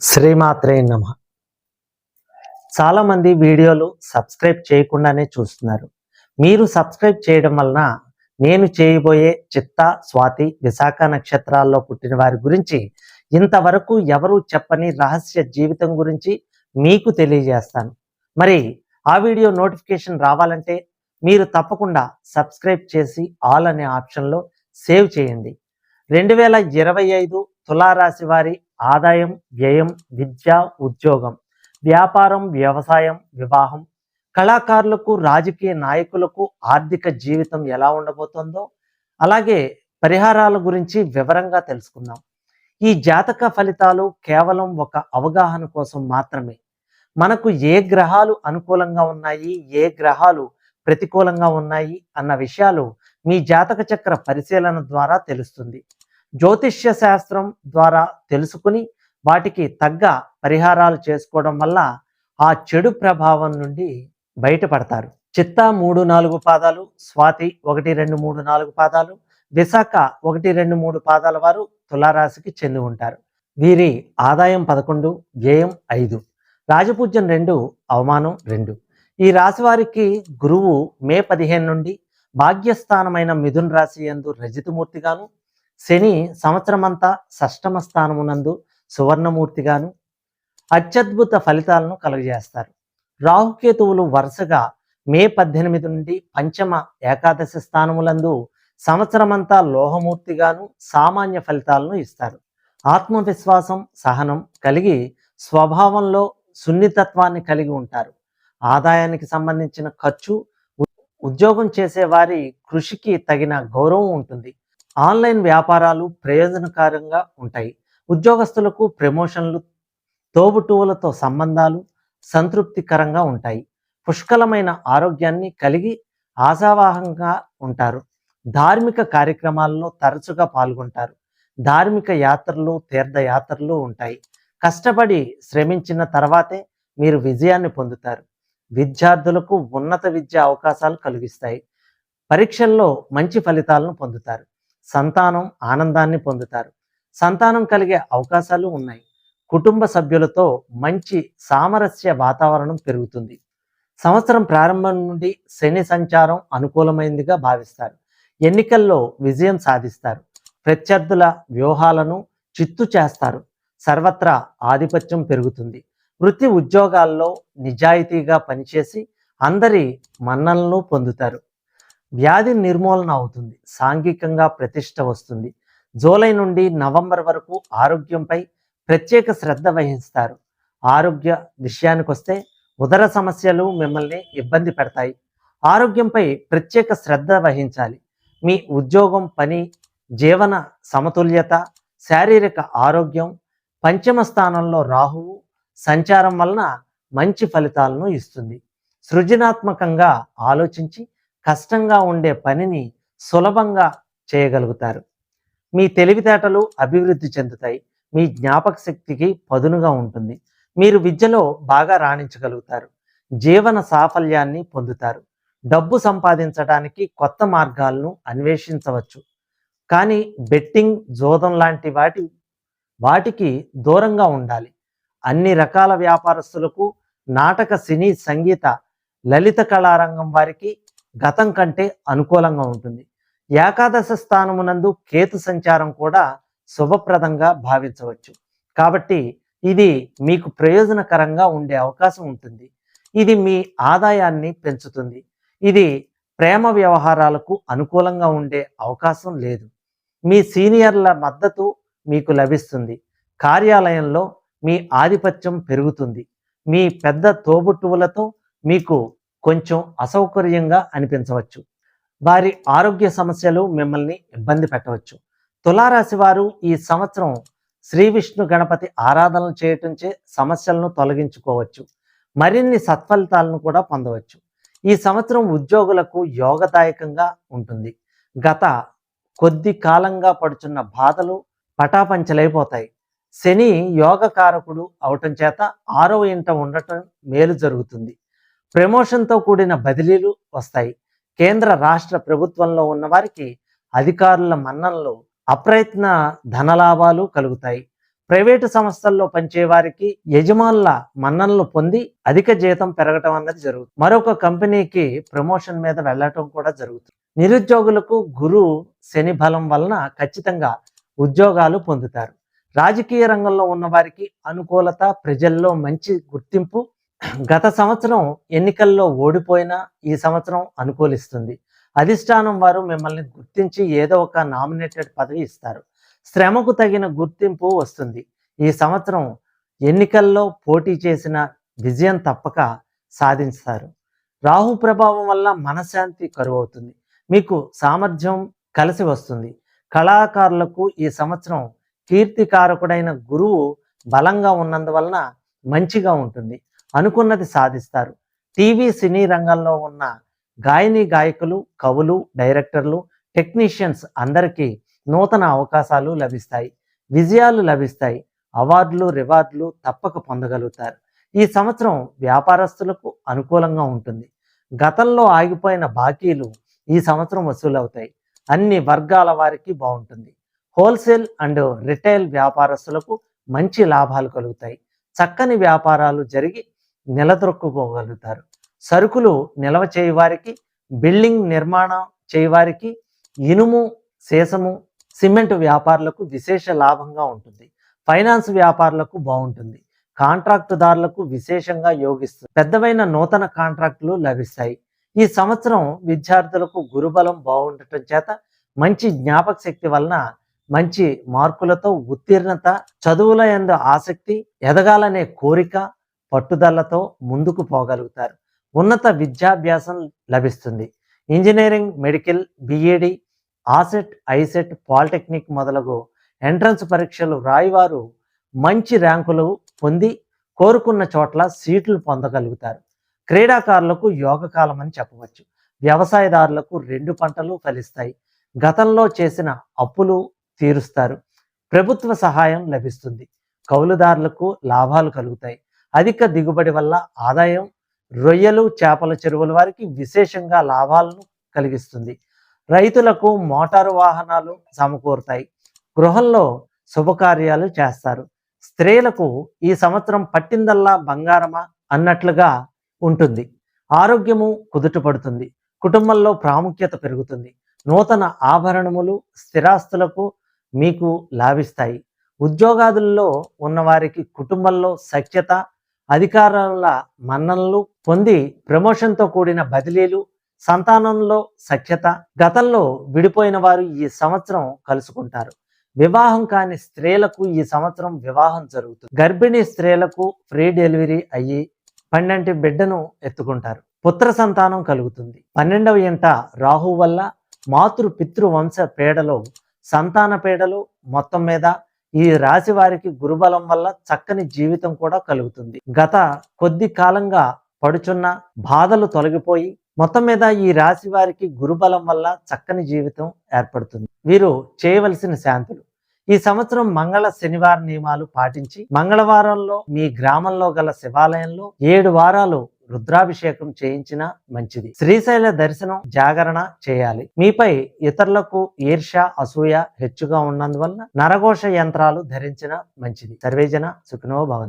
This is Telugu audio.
శ్రీమాత్రే నమ. చాలామంది వీడియోలు సబ్స్క్రైబ్ చేయకుండానే చూస్తున్నారు. మీరు సబ్స్క్రైబ్ చేయడం వలన నేను చేయబోయే చిత్త, స్వాతి, విశాఖ నక్షత్రాల్లో పుట్టిన వారి గురించి ఇంతవరకు ఎవరూ చెప్పని రహస్య జీవితం గురించి మీకు తెలియజేస్తాను. మరి ఆ వీడియో నోటిఫికేషన్ రావాలంటే మీరు తప్పకుండా సబ్స్క్రైబ్ చేసి ఆల్ అనే ఆప్షన్లో సేవ్ చేయండి. 2025 తులారాశి వారి ఆదాయం, వ్యయం, విద్య, ఉద్యోగం, వ్యాపారం, వ్యవసాయం, వివాహం, కళాకారులకు, రాజకీయ నాయకులకు ఆర్థిక జీవితం ఎలా ఉండబోతుందో, అలాగే పరిహారాల గురించి వివరంగా తెలుసుకుందాం. ఈ జాతక ఫలితాలు కేవలం ఒక అవగాహన కోసం మాత్రమే. మనకు ఏ గ్రహాలు అనుకూలంగా ఉన్నాయి, ఏ గ్రహాలు ప్రతికూలంగా ఉన్నాయి అన్న విషయాలు మీ జాతక చక్ర పరిశీలన ద్వారా తెలుస్తుంది. జ్యోతిష్య శాస్త్రం ద్వారా తెలుసుకుని వాటికి తగ్గ పరిహారాలు చేసుకోవడం వల్ల ఆ చెడు ప్రభావం నుండి బయటపడతారు. చిత్త 3-4 పాదాలు, స్వాతి 1-2-3-4 పాదాలు, విశాఖ 1-2-3 పాదాల వారు తులారాశికి చెంది ఉంటారు. వీరి ఆదాయం 11, వ్యయం 5, రాజపూజ్యం 2, అవమానం 2. ఈ రాశి వారికి గురువు మే 15 నుండి భాగ్యస్థానమైన మిథున్ రాశి యందు రజితమూర్తిగాను, శని సంవత్సరమంతా షష్టమ స్థానమునందు సువర్ణమూర్తిగాను అత్యద్భుత ఫలితాలను కలుగజేస్తారు. రాహుకేతువులు వరుసగా మే 18 నుండి పంచమ, ఏకాదశి స్థానములందు సంవత్సరమంతా లోహమూర్తిగాను సామాన్య ఫలితాలను ఇస్తారు. ఆత్మవిశ్వాసం, సహనం కలిగి స్వభావంలో సున్నితత్వాన్ని కలిగి ఉంటారు. ఆదాయానికి సంబంధించిన ఖర్చు, ఉద్యోగం చేసే వారి కృషికి తగిన గౌరవం ఉంటుంది. ఆన్లైన్ వ్యాపారాలు ప్రయోజనకరంగా ఉంటాయి. ఉద్యోగస్తులకు ప్రమోషన్లు, తోబుట్టువులతో సంబంధాలు సంతృప్తికరంగా ఉంటాయి. పుష్కలమైన ఆరోగ్యాన్ని కలిగి ఆశావాహంగా ఉంటారు. ధార్మిక కార్యక్రమాల్లో తరచుగా పాల్గొంటారు. ధార్మిక యాత్రలు, తీర్థయాత్రలు ఉంటాయి. కష్టపడి శ్రమించిన తర్వాతే మీరు విజయాన్ని పొందుతారు. విద్యార్థులకు ఉన్నత విద్య అవకాశాలు కలిగిస్తాయి. పరీక్షల్లో మంచి ఫలితాలను పొందుతారు. సంతానం ఆనందాన్ని పొందుతారు. సంతానం కలిగే అవకాశాలు ఉన్నాయి. కుటుంబ సభ్యులతో మంచి సామరస్య వాతావరణం పెరుగుతుంది. సంవత్సరం ప్రారంభం నుండి శని సంచారం అనుకూలమైనదిగా భావిస్తారు. ఎన్నికల్లో విజయం సాధిస్తారు. ప్రత్యర్థుల వ్యూహాలను చిత్తు చేస్తారు. సర్వత్రా ఆధిపత్యం పెరుగుతుంది. వృత్తి ఉద్యోగాల్లో నిజాయితీగా పనిచేసి అందరి మన్ననలను పొందుతారు. వ్యాధి నిర్మూలన అవుతుంది. సాంఘికంగా ప్రతిష్ట వస్తుంది. జూలై నుండి నవంబర్ వరకు ఆరోగ్యంపై ప్రత్యేక శ్రద్ధ వహిస్తారు. ఆరోగ్య విషయానికి వస్తే ఉదర సమస్యలు మిమ్మల్ని ఇబ్బంది పెడతాయి. ఆరోగ్యంపై ప్రత్యేక శ్రద్ధ వహించాలి. మీ ఉద్యోగం, పని, జీవన సమతుల్యత, శారీరక ఆరోగ్యం, పంచమ స్థానంలో రాహువు సంచారం వలన మంచి ఫలితాలను ఇస్తుంది. సృజనాత్మకంగా ఆలోచించి కష్టంగా ఉండే పనిని సులభంగా చేయగలుగుతారు. మీ తెలివితేటలు అభివృద్ధి చెందుతాయి. మీ జ్ఞాపక శక్తికి పదునుగా ఉంటుంది. మీరు విద్యలో బాగా రాణించగలుగుతారు. జీవన సాఫల్యాన్ని పొందుతారు. డబ్బు సంపాదించడానికి కొత్త మార్గాలను అన్వేషించవచ్చు. కానీ బెట్టింగ్, జోదం లాంటి వాటికి దూరంగా ఉండాలి. అన్ని రకాల వ్యాపారస్తులకు, నాటక, సినీ, సంగీత, లలిత కళారంగం వారికి గతం కంటే అనుకూలంగా ఉంటుంది. ఏకాదశ స్థానమునందు కేతు సంచారం కూడా శుభప్రదంగా భావించవచ్చు. కాబట్టి ఇది మీకు ప్రయోజనకరంగా ఉండే అవకాశం ఉంటుంది. ఇది మీ ఆదాయాన్ని పెంచుతుంది. ఇది ప్రేమ వ్యవహారాలకు అనుకూలంగా ఉండే అవకాశం లేదు. మీ సీనియర్ల మద్దతు మీకు లభిస్తుంది. కార్యాలయంలో మీ ఆధిపత్యం పెరుగుతుంది. మీ పెద్ద తోబుట్టువులతో మీకు కొంచెం అసౌకర్యంగా అనిపించవచ్చు. వారి ఆరోగ్య సమస్యలు మిమ్మల్ని ఇబ్బంది పెట్టవచ్చు. తులారాశి వారు ఈ సంవత్సరం శ్రీ విష్ణు గణపతి ఆరాధనలు చేయటంచే సమస్యలను తొలగించుకోవచ్చు. మరిన్ని సత్ఫలితాలను కూడా పొందవచ్చు. ఈ సంవత్సరం ఉద్యోగులకు యోగదాయకంగా ఉంటుంది. గత కొద్ది కాలంగా పడుచున్న బాధలు పటాపంచలైపోతాయి. శని యోగకారకుడు అవటం చేత 6వ ఇంట ఉండటం మేలు జరుగుతుంది. ప్రమోషన్తో కూడిన బదిలీలు వస్తాయి. కేంద్ర రాష్ట్ర ప్రభుత్వంలో ఉన్న వారికి అధికారుల మన్ననలు, అప్రయత్న ధనలాభాలు కలుగుతాయి. ప్రైవేటు సంస్థల్లో పనిచే వారికి యజమానుల మన్ననలు పొంది అధిక జీతం పెరగటం అన్నది జరుగుతుంది. మరొక కంపెనీకి ప్రమోషన్ మీద వెళ్ళటం కూడా జరుగుతుంది. నిరుద్యోగులకు గురు శని బలం వలన ఖచ్చితంగా ఉద్యోగాలు పొందుతారు. రాజకీయ రంగంలో ఉన్న వారికి అనుకూలత, ప్రజల్లో మంచి గుర్తింపు. గత సంవత్సరం ఎన్నికల్లో ఓడిపోయినా ఈ సంవత్సరం అనుకూలిస్తుంది. అధిష్టానం వారు మిమ్మల్ని గుర్తించి ఏదో ఒక నామినేటెడ్ పదవి ఇస్తారు. శ్రమకు తగిన గుర్తింపు వస్తుంది. ఈ సంవత్సరం ఎన్నికల్లో పోటీ చేసిన విజయం తప్పక సాధిస్తారు. రాహు ప్రభావం వల్ల మనశ్శాంతి కరువవుతుంది. మీకు సామర్థ్యం కలిసి వస్తుంది. కళాకారులకు ఈ సంవత్సరం కీర్తికారకుడైన గురువు బలంగా ఉన్నందువలన మంచిగా ఉంటుంది. అనుకున్నది సాధిస్తారు. టీవీ సినీ రంగంలో ఉన్న గాయని గాయకులు, కవులు, డైరెక్టర్లు, టెక్నీషియన్స్ అందరికీ నూతన అవకాశాలు లభిస్తాయి. విజయాలు లభిస్తాయి. అవార్డులు, రివార్డులు తప్పక పొందగలుగుతారు. ఈ సంవత్సరం వ్యాపారస్తులకు అనుకూలంగా ఉంటుంది. గతంలో ఆగిపోయిన బాకీలు ఈ సంవత్సరం వసూలవుతాయి. అన్ని వర్గాల వారికి బాగుంటుంది. హోల్సేల్ అండ్ రిటైల్ వ్యాపారస్తులకు మంచి లాభాలు కలుగుతాయి. చక్కని వ్యాపారాలు జరిగి నిలదొక్కుకోగలుగుతారు. సరుకులు నిల్వ చేయవారికి, బిల్డింగ్ నిర్మాణం చేయవారికి, ఇనుము, సీసము, సిమెంట్ వ్యాపారులకు విశేష లాభంగా ఉంటుంది. ఫైనాన్స్ వ్యాపారులకు బాగుంటుంది. కాంట్రాక్టుదారులకు విశేషంగా యోగిస్తుంది. పెద్దవైన నూతన కాంట్రాక్టులు లభిస్తాయి. ఈ సంవత్సరం విద్యార్థులకు గురుబలం బాగుండటం చేత మంచి జ్ఞాపక శక్తి వలన మంచి మార్కులతో ఉత్తీర్ణత, చదువుల యందు ఆసక్తి, ఎదగాలనే కోరిక, పట్టుదలతో ముందుకు పోగలుగుతారు. ఉన్నత విద్యాభ్యాసం లభిస్తుంది. ఇంజనీరింగ్, మెడికల్, బిఈడి, ఆసెట్, ఐసెట్, పాలిటెక్నిక్ మొదలగు ఎంట్రన్స్ పరీక్షలు రాయివారు మంచి ర్యాంకులు పొంది కోరుకున్న చోట్ల సీట్లు పొందగలుగుతారు. క్రీడాకారులకు యోగకాలం అని చెప్పవచ్చు. వ్యవసాయదారులకు 2 పంటలు ఫలిస్తాయి. గతంలో చేసిన అప్పులు తీరుస్తారు. ప్రభుత్వ సహాయం లభిస్తుంది. కౌలుదారులకు లాభాలు కలుగుతాయి. అధిక దిగుబడి వల్ల ఆదాయం, రొయ్యలు, చేపల చెరువుల వారికి విశేషంగా లాభాలను కలిగిస్తుంది. రైతులకు మోటారు వాహనాలు సమకూరుతాయి. గృహంలో శుభకార్యాలు చేస్తారు. స్త్రీలకు ఈ సంవత్సరం పట్టిందల్లా బంగారమా అన్నట్లుగా ఉంటుంది. ఆరోగ్యము కుదుటపడుతుంది. కుటుంబంలో ప్రాముఖ్యత పెరుగుతుంది. నూతన ఆభరణములు, స్థిరాస్తులకు మీకు లాభిస్తాయి. ఉద్యోగాదుల్లో ఉన్నవారికి కుటుంబంలో సఖ్యత, అధికారుల మన్ననలు పొంది ప్రమోషన్తో కూడిన బదిలీలు, సంతానంలో సఖ్యత. గతంలో విడిపోయిన వారు ఈ సంవత్సరం కలుసుకుంటారు. వివాహం కాని స్త్రీలకు ఈ సంవత్సరం వివాహం జరుగుతుంది. గర్భిణీ స్త్రీలకు ఫ్రీ డెలివరీ అయ్యి 12 బిడ్డను ఎత్తుకుంటారు. పుత్ర సంతానం కలుగుతుంది. 12వ ఇంట రాహు వల్ల మాతృ పితృ వంశ పీడలు, సంతాన పీడలు, మొత్తం మీద ఈ రాశి వారికి గురుబలం వల్ల చక్కని జీవితం కూడా కలుగుతుంది. గత కొద్ది కాలంగా పడుచున్న బాధలు తొలగిపోయి మొత్తం మీద ఈ రాశి వారికి గురుబలం వల్ల చక్కని జీవితం ఏర్పడుతుంది. వీరు చేయవలసిన శాంతులు: ఈ సంవత్సరం మంగళ శనివార నియమాలు పాటించి మంగళవారంలో మీ గ్రామంలో గల శివాలయంలో 7 వారాలు రుద్రాభిషేకం చేయించిన మంచిది. శ్రీశైల దర్శనం, జాగరణ చేయాలి. మీపై ఇతరులకు ఈర్ష్య, అసూయ హెచ్చుగా ఉన్నందువలన నరఘోష యంత్రాలు ధరించిన మంచిది. సర్వేజన సుఖినో భవంతు.